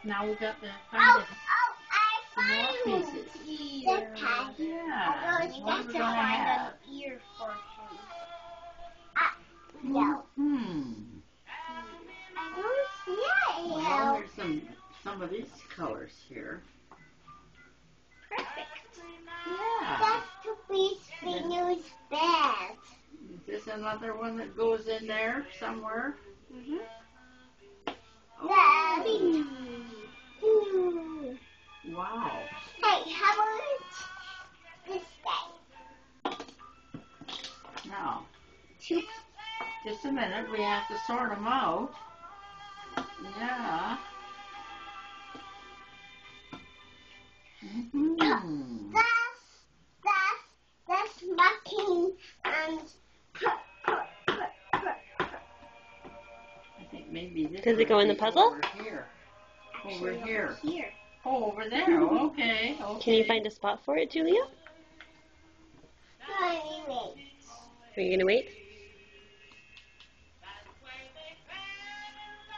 Now we got to Oh, find I more found pieces. the tag. Yeah. We What got are to we gonna find have? an ear for him. No. I don't see an ear. Well, there's some of these colors here. Perfect. Yeah. That's to be Spino's bed. Is this another one that goes in there somewhere? Daddy. Wow. Hey, how about this guy? Now, just a minute. We have to sort them out. Yeah. That's marking and I think maybe this. Does it go in the puzzle? Over here. Over here. here. Oh, over there. Okay. Can you find a spot for it, Julia? Anyway. Are you gonna wait?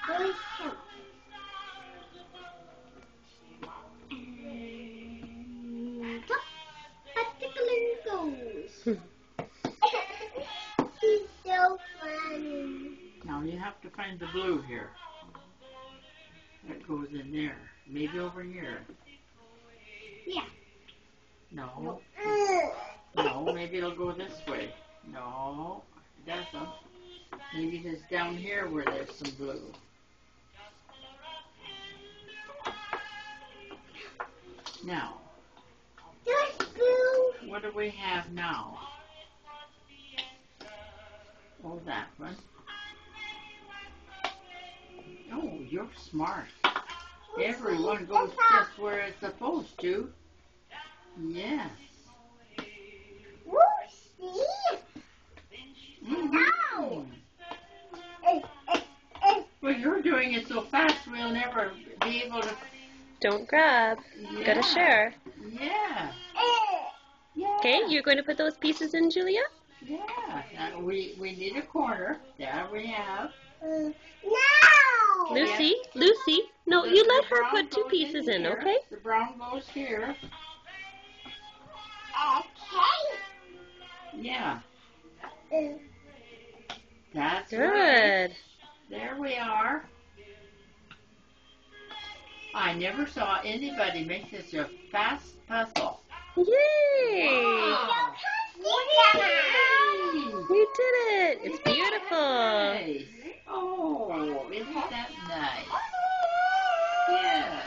Where's him? Goes. He's so funny. Now you have to find the blue here. That goes in there. Maybe over here. Yeah. No. No, maybe it'll go this way. No, it doesn't. Maybe it's down here where there's some blue. Now, There's blue. what do we have now? Oh, that one. Oh, you're smart. Everyone goes just where it's supposed to. Yes. Whoopsie. Mm-hmm. Well, you're doing it so fast, we'll never be able to. Don't grab. You gotta share. Yeah. Yeah. Okay, you're going to put those pieces in, Julia? Yeah. Now, we need a corner. There we have. No. Lucy, Lucy. No, you let her put two pieces in, here. okay? The brown goes here. Okay. Yeah. That's right. Good. There we are. I never saw anybody make such a fast puzzle. Yay! Wow. We did it. It's beautiful. Nice. Oh, isn't that nice? Yeah.